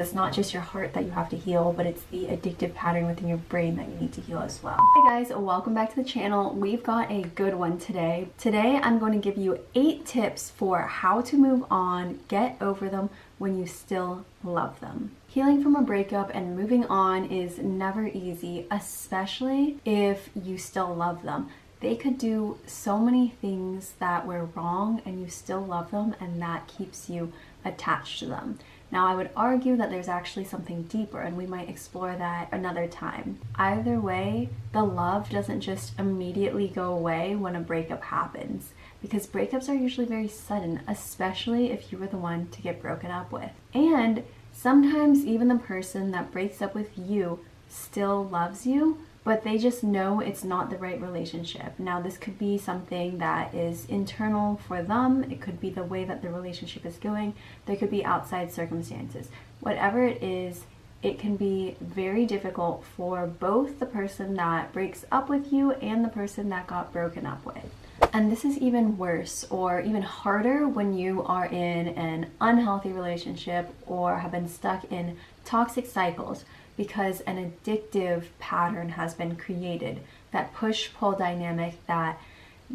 It's not just your heart that you have to heal, but it's the addictive pattern within your brain that you need to heal as well. Hey guys, welcome back to the channel. We've got a good one today. Today I'm going to give you 8 tips for how to move on, get over them when you still love them. Healing from a breakup and moving on is never easy, especially if you still love them. They could do so many things that were wrong and you still love them, and that keeps you attached to them. Now, I would argue that there's actually something deeper, and we might explore that another time. Either way, the love doesn't just immediately go away when a breakup happens, because breakups are usually very sudden, especially if you were the one to get broken up with. And sometimes even the person that breaks up with you still loves you, but they just know it's not the right relationship. Now, this could be something that is internal for them. It could be the way that the relationship is going. There could be outside circumstances. Whatever it is, it can be very difficult for both the person that breaks up with you and the person that got broken up with. And this is even worse or even harder when you are in an unhealthy relationship or have been stuck in toxic cycles, because an addictive pattern has been created. That push-pull dynamic, that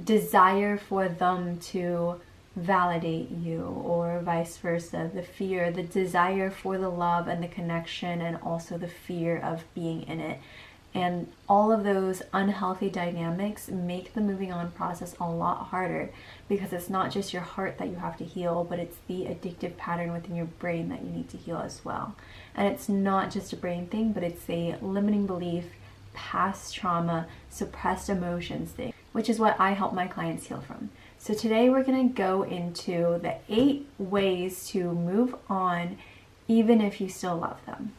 desire for them to validate you or vice versa, the fear, the desire for the love and the connection, and also the fear of being in it. And all of those unhealthy dynamics make the moving on process a lot harder, because it's not just your heart that you have to heal, but it's the addictive pattern within your brain that you need to heal as well. And it's not just a brain thing, but it's a limiting belief, past trauma, suppressed emotions thing, which is what I help my clients heal from. So today we're going to go into the 8 ways to move on even if you still love them.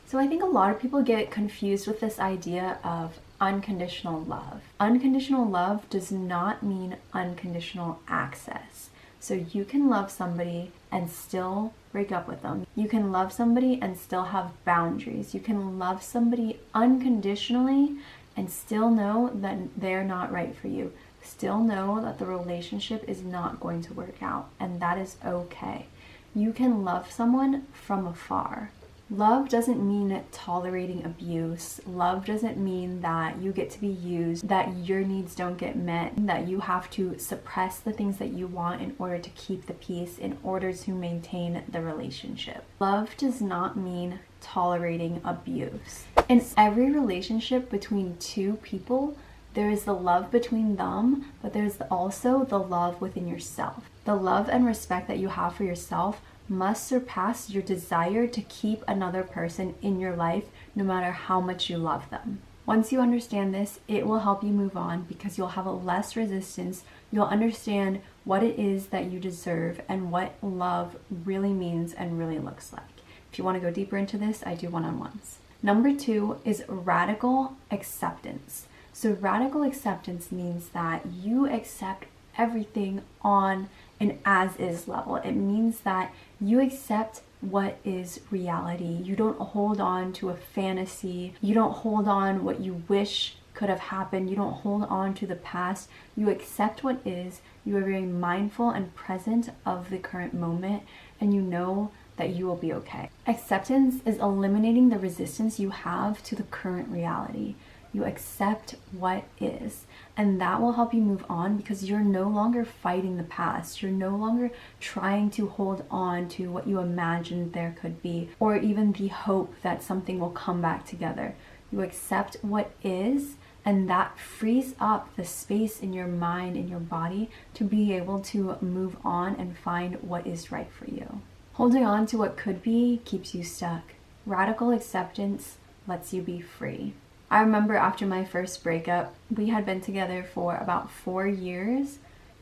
So I think a lot of people get confused with this idea of unconditional love. Unconditional love does not mean unconditional access. So you can love somebody and still break up with them. You can love somebody and still have boundaries. You can love somebody unconditionally and still know that they're not right for you. Still know that the relationship is not going to work out, and that is okay. You can love someone from afar. Love doesn't mean tolerating abuse. Love doesn't mean that you get to be used, that your needs don't get met, that you have to suppress the things that you want in order to keep the peace, in order to maintain the relationship. Love does not mean tolerating abuse. In every relationship between 2 people, there is the love between them, but there's also the love within yourself. The love and respect that you have for yourself must surpass your desire to keep another person in your life, no matter how much you love them. Once you understand this, it will help you move on, because you'll have a less resistance. You'll understand what it is that you deserve and what love really means and really looks like. If you want to go deeper into this, I do one-on-ones. Number 2 is radical acceptance. So radical acceptance means that you accept everything on an as-is level. It means that you accept what is reality. You don't hold on to a fantasy. You don't hold on what you wish could have happened. You don't hold on to the past. You accept what is. You are very mindful and present of the current moment, and you know that you will be okay. Acceptance is eliminating the resistance you have to the current reality. You accept what is, and that will help you move on, because you're no longer fighting the past. You're no longer trying to hold on to what you imagined there could be, or even the hope that something will come back together. You accept what is, and that frees up the space in your mind, in your body, to be able to move on and find what is right for you. Holding on to what could be keeps you stuck. Radical acceptance lets you be free. I remember after my first breakup, we had been together for about 4 years,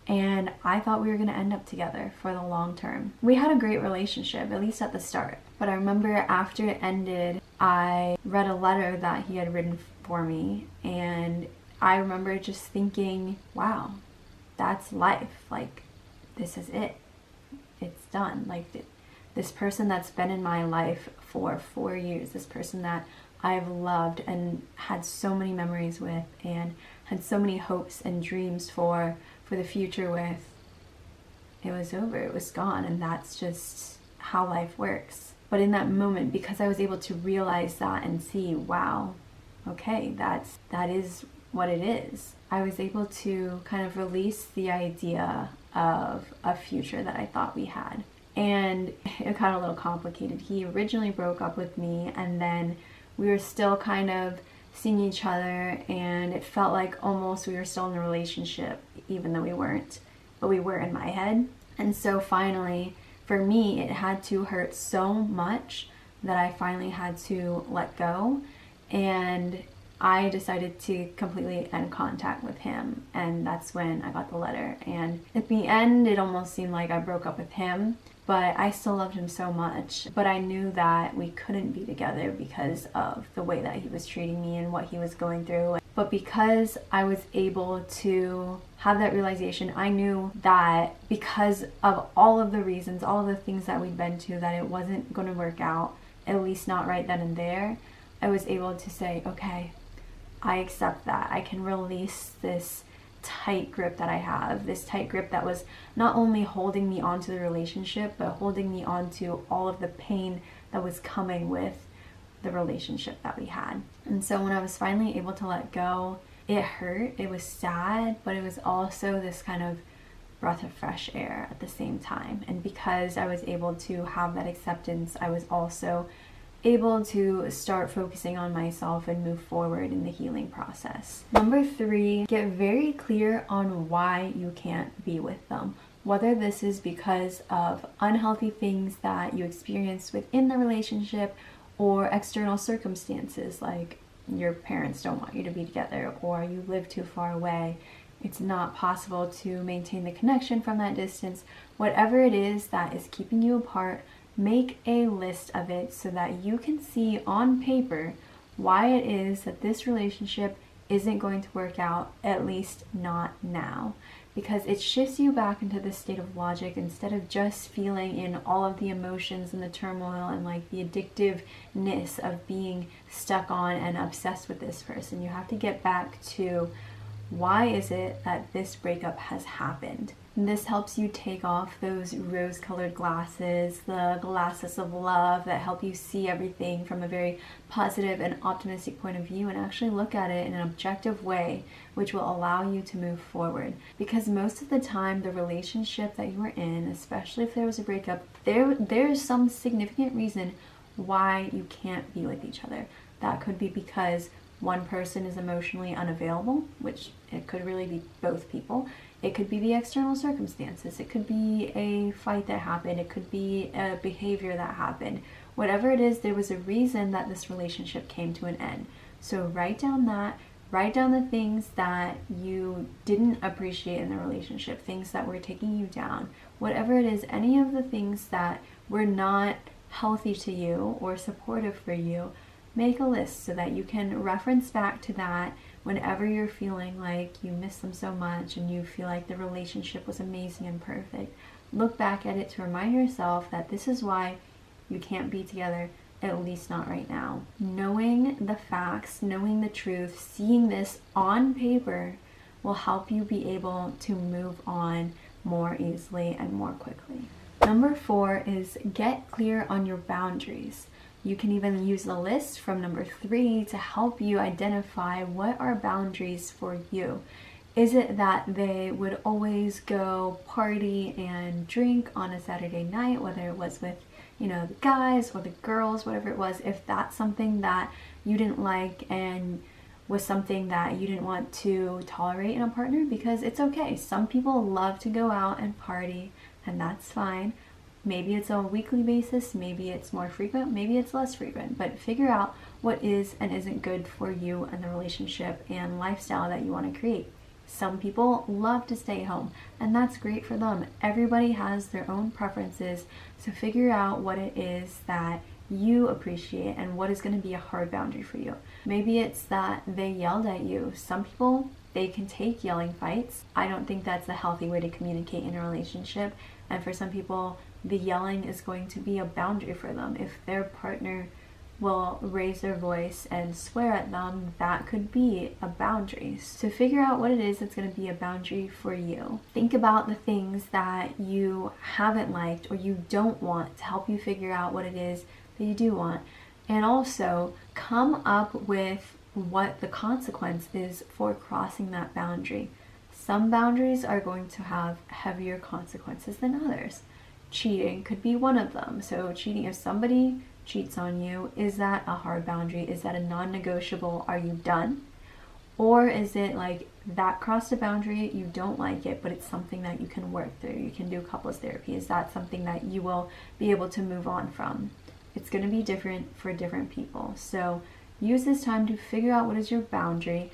and I thought we were going to end up together for the long term. We had a great relationship, at least at the start. But I remember after it ended, I read a letter that he had written for me, and I remember just thinking, wow, that's life. Like, this is it. It's done. Like, this person that's been in my life for 4 years, this person that I've loved and had so many memories with and had so many hopes and dreams for the future with, it was over, it was gone, and that's just how life works. But in that moment, because I was able to realize that and see, wow, okay, that is what it is, I was able to kind of release the idea of a future that I thought we had. And it got a little complicated. He originally broke up with me, and then we were still kind of seeing each other, and it felt like almost we were still in a relationship, even though we weren't, but we were in my head. And so finally, for me, it had to hurt so much that I finally had to let go, and I decided to completely end contact with him, and that's when I got the letter. And at the end, it almost seemed like I broke up with him, but I still loved him so much. But I knew that we couldn't be together because of the way that he was treating me and what he was going through. But because I was able to have that realization, I knew that because of all of the reasons, all of the things that we'd been to, that it wasn't going to work out, at least not right then and there. I was able to say, okay, I accept that. I can release this tight grip that I have, this tight grip that was not only holding me onto the relationship, but holding me onto all of the pain that was coming with the relationship that we had. And so when I was finally able to let go, it hurt, it was sad, but it was also this kind of breath of fresh air at the same time. And because I was able to have that acceptance, I was also able to start focusing on myself and move forward in the healing process. Number 3, get very clear on why you can't be with them. Whether this is because of unhealthy things that you experienced within the relationship, or external circumstances like your parents don't want you to be together, or you live too far away, it's not possible to maintain the connection from that distance. Whatever it is that is keeping you apart, make a list of it so that you can see on paper why it is that this relationship isn't going to work out, at least not now. Because it shifts you back into this state of logic instead of just feeling in all of the emotions and the turmoil and like the addictiveness of being stuck on and obsessed with this person. You have to get back to, why is it that this breakup has happened? And this helps you take off those rose-colored glasses, the glasses of love that help you see everything from a very positive and optimistic point of view, and actually look at it in an objective way, which will allow you to move forward. Because most of the time, the relationship that you were in, especially if there was a breakup, there's some significant reason why you can't be with each other. That could be because one person is emotionally unavailable, which it could really be both people. It could be the external circumstances. It could be a fight that happened. It could be a behavior that happened. Whatever it is, there was a reason that this relationship came to an end. So write down that. Write down the things that you didn't appreciate in the relationship, things that were taking you down. Whatever it is, any of the things that were not healthy to you or supportive for you, make a list so that you can reference back to that whenever you're feeling like you miss them so much and you feel like the relationship was amazing and perfect. Look back at it to remind yourself that this is why you can't be together, at least not right now. Knowing the facts, knowing the truth, seeing this on paper will help you be able to move on more easily and more quickly. Number 4 is get clear on your boundaries. You can even use the list from number 3 to help you identify what are boundaries for you. Is it that they would always go party and drink on a Saturday night, whether it was with, the guys or the girls, whatever it was? If that's something that you didn't like and was something that you didn't want to tolerate in a partner, because it's okay. Some people love to go out and party, and that's fine. Maybe it's on a weekly basis, maybe it's more frequent, maybe it's less frequent, but figure out what is and isn't good for you and the relationship and lifestyle that you want to create. Some people love to stay home, and that's great for them. Everybody has their own preferences, so figure out what it is that you appreciate and what is going to be a hard boundary for you. Maybe it's that they yelled at you. Some people, they can take yelling fights. I don't think that's a healthy way to communicate in a relationship, and for some people, the yelling is going to be a boundary for them. If their partner will raise their voice and swear at them, that could be a boundary. So figure out what it is that's going to be a boundary for you. Think about the things that you haven't liked or you don't want to help you figure out what it is that you do want. And also come up with what the consequence is for crossing that boundary. Some boundaries are going to have heavier consequences than others. Cheating could be one of them. So cheating, if somebody cheats on you, is that a hard boundary? Is that a non-negotiable? Are you done? Or is it like that crossed a boundary, you don't like it, but it's something that you can work through? You can do couples therapy. Is that something that you will be able to move on from? It's going to be different for different people. So use this time to figure out what is your boundary.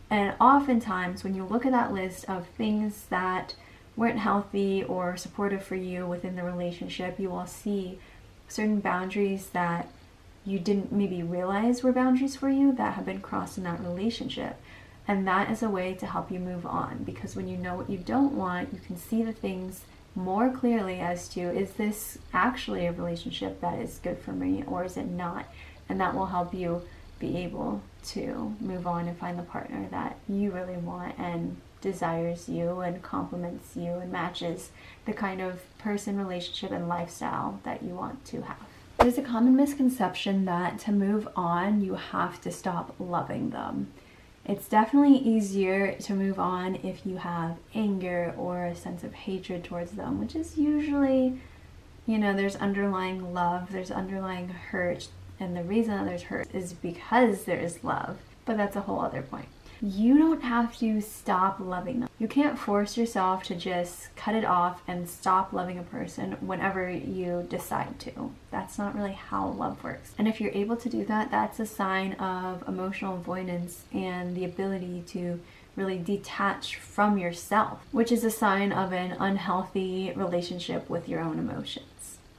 And oftentimes when you look at that list of things that weren't healthy or supportive for you within the relationship, you will see certain boundaries that you didn't maybe realize were boundaries for you that have been crossed in that relationship. And that is a way to help you move on, because when you know what you don't want, you can see the things more clearly as to, is this actually a relationship that is good for me or is it not? And that will help you be able to move on and find the partner that you really want and desires you and compliments you and matches the kind of person, relationship, and lifestyle that you want to have. There's a common misconception that to move on, you have to stop loving them. It's definitely easier to move on if you have anger or a sense of hatred towards them, which is usually, there's underlying love, there's underlying hurt, and the reason that there's hurt is because there is love, but that's a whole other point. You don't have to stop loving them. You can't force yourself to just cut it off and stop loving a person whenever you decide to. That's not really how love works. And if you're able to do that, that's a sign of emotional avoidance and the ability to really detach from yourself, which is a sign of an unhealthy relationship with your own emotions.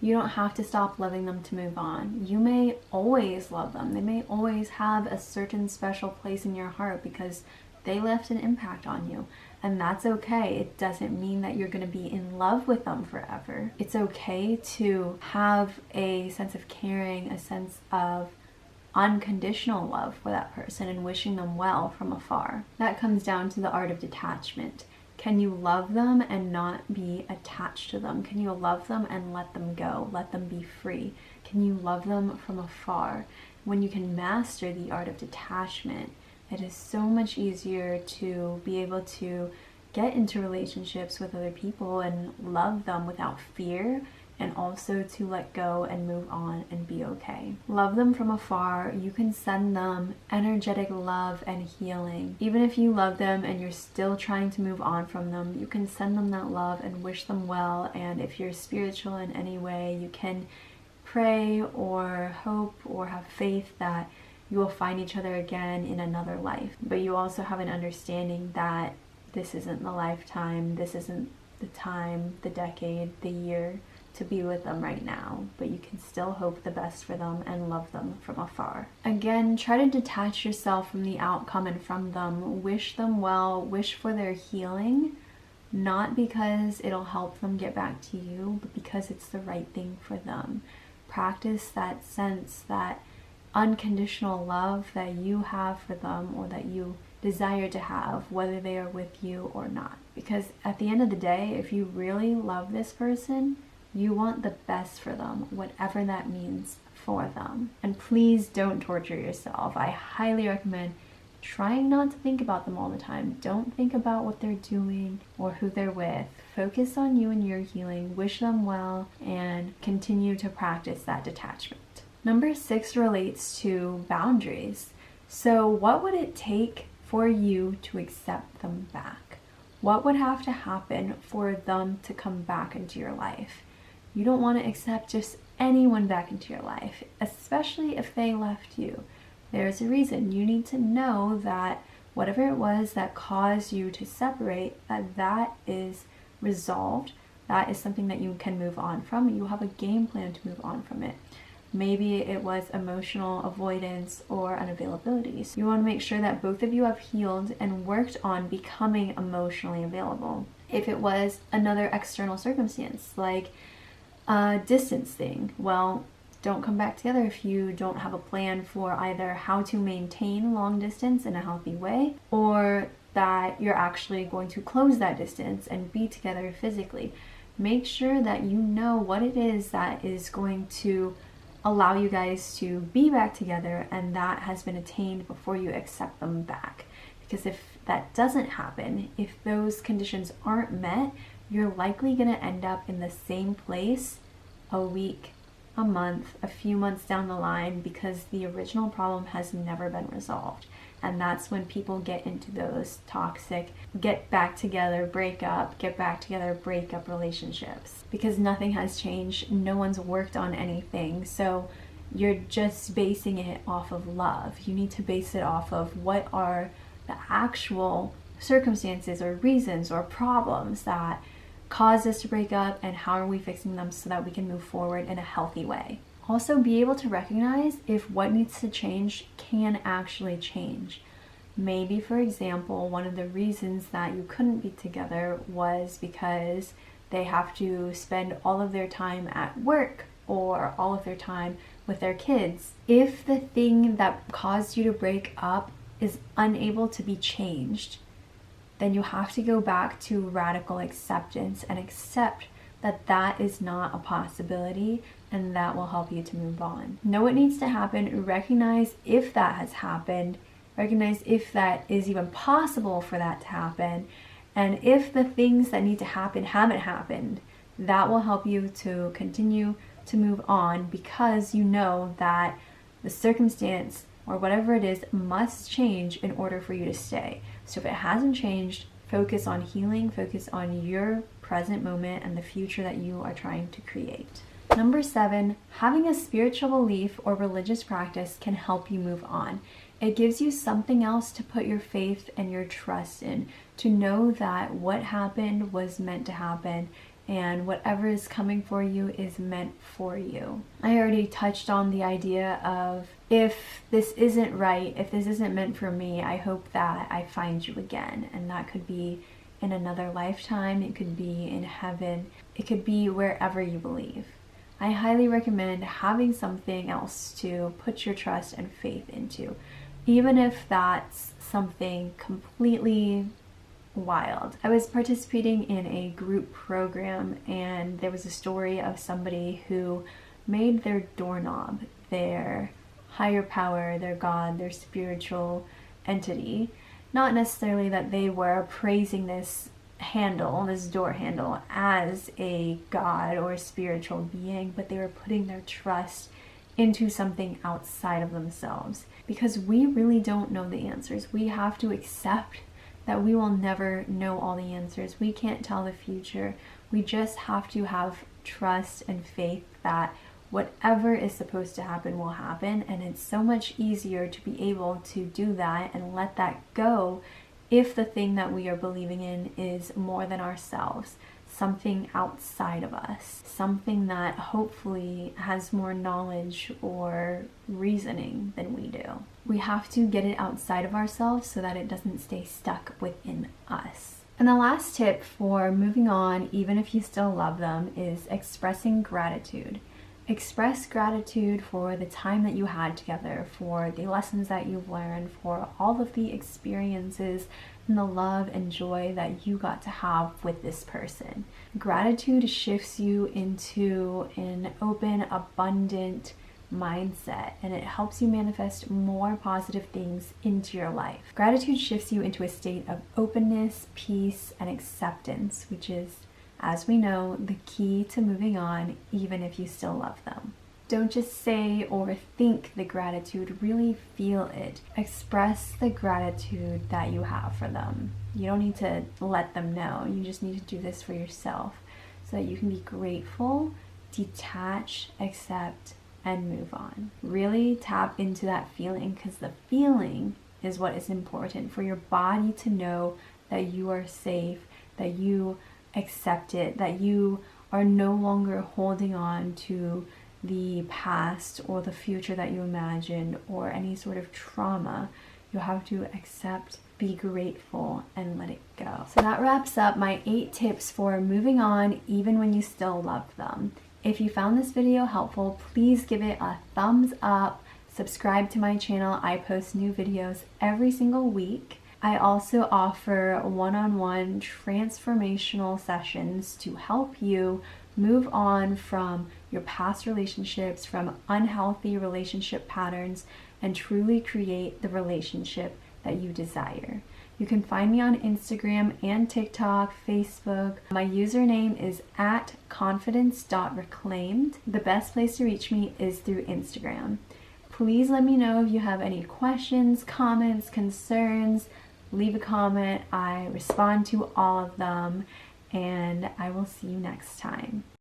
You don't have to stop loving them to move on. You may always love them. They may always have a certain special place in your heart because they left an impact on you. And that's okay. It doesn't mean that you're going to be in love with them forever. It's okay to have a sense of caring, a sense of unconditional love for that person and wishing them well from afar. That comes down to the art of detachment. Can you love them and not be attached to them? Can you love them and let them go? Let them be free? Can you love them from afar? When you can master the art of detachment, it is so much easier to be able to get into relationships with other people and love them without fear, and also to let go and move on and be okay. Love them from afar. You can send them energetic love and healing. Even if you love them and you're still trying to move on from them, you can send them that love and wish them well. And if you're spiritual in any way, you can pray or hope or have faith that you will find each other again in another life. But you also have an understanding that this isn't the lifetime, this isn't the time, the decade, the year to be with them right now, but you can still hope the best for them and love them from afar. Again, try to detach yourself from the outcome and from them. Wish them well, wish for their healing, not because it'll help them get back to you, but because it's the right thing for them. Practice that sense, that unconditional love that you have for them or that you desire to have, whether they are with you or not. Because at the end of the day, if you really love this person, you want the best for them, whatever that means for them. And please don't torture yourself. I highly recommend trying not to think about them all the time. Don't think about what they're doing or who they're with. Focus on you and your healing, wish them well, and continue to practice that detachment. Number 6 relates to boundaries. So what would it take for you to accept them back? What would have to happen for them to come back into your life? You don't want to accept just anyone back into your life, especially if they left you. There's a reason. You need to know that whatever it was that caused you to separate, that is resolved. That is something that you can move on from. You have a game plan to move on from it. Maybe it was emotional avoidance or unavailability. So you want to make sure that both of you have healed and worked on becoming emotionally available. If it was another external circumstance, like a distance thing, well, don't come back together if you don't have a plan for either how to maintain long distance in a healthy way, or that you're actually going to close that distance and be together physically. Make sure that you know what it is that is going to allow you guys to be back together and that has been attained before you accept them back. Because if that doesn't happen, if those conditions aren't met, you're likely going to end up in the same place a week, a month, a few months down the line, because the original problem has never been resolved. And that's when people get into those toxic get back together, break up, get back together, break up relationships, because nothing has changed. No one's worked on anything. So you're just basing it off of love. You need to base it off of what are the actual circumstances or reasons or problems that caused us to break up, and how are we fixing them so that we can move forward in a healthy way. Also, be able to recognize if what needs to change can actually change. Maybe, for example, one of the reasons that you couldn't be together was because they have to spend all of their time at work or all of their time with their kids. If the thing that caused you to break up is unable to be changed, then you have to go back to radical acceptance and accept that that is not a possibility, and that will help you to move on. Know what needs to happen, recognize if that has happened, recognize if that is even possible for that to happen, and if the things that need to happen haven't happened, that will help you to continue to move on, because you know that the circumstance or whatever it is must change in order for you to stay. So if it hasn't changed, focus on healing, focus on your present moment and the future that you are trying to create. Number 7, having a spiritual belief or religious practice can help you move on. It gives you something else to put your faith and your trust in, to know that what happened was meant to happen, and whatever is coming for you is meant for you. I already touched on the idea of, if this isn't right, if this isn't meant for me, I hope that I find you again. And that could be in another lifetime, it could be in heaven, it could be wherever you believe. I highly recommend having something else to put your trust and faith into, even if that's something completely wild. I was participating in a group program, and there was a story of somebody who made their doorknob their higher power, their God, their spiritual entity. Not necessarily that they were praising this handle, this door handle, as a God or a spiritual being, but they were putting their trust into something outside of themselves, because we really don't know the answers. We have to accept that we will never know all the answers. We can't tell the future. We just have to have trust and faith that whatever is supposed to happen will happen, and it's so much easier to be able to do that and let that go if the thing that we are believing in is more than ourselves, something outside of us, something that hopefully has more knowledge or reasoning than we do. We have to get it outside of ourselves so that it doesn't stay stuck within us. And the last tip for moving on, even if you still love them, is expressing gratitude. Express gratitude for the time that you had together, for the lessons that you've learned, for all of the experiences and the love and joy that you got to have with this person. Gratitude shifts you into an open, abundant mindset, and it helps you manifest more positive things into your life. Gratitude shifts you into a state of openness, peace, and acceptance, which is, as we know, the key to moving on, even if you still love them. Don't just say or think the gratitude, really feel it. Express the gratitude that you have for them. You don't need to let them know. You just need to do this for yourself so that you can be grateful, detach, accept, and move on. Really tap into that feeling, because the feeling is what is important, for your body to know that you are safe, that you accept it, that you are no longer holding on to the past or the future that you imagined or any sort of trauma. You have to accept, be grateful, and let it go. So that wraps up my 8 tips for moving on even when you still love them. If you found this video helpful, please give it a thumbs up, subscribe to my channel. I post new videos every single week. I also offer one-on-one transformational sessions to help you move on from your past relationships, from unhealthy relationship patterns, and truly create the relationship that you desire. You can find me on Instagram and TikTok, Facebook. My username is @confidence.reclaimed. The best place to reach me is through Instagram. Please let me know if you have any questions, comments, concerns. Leave a comment. I respond to all of them, and I will see you next time.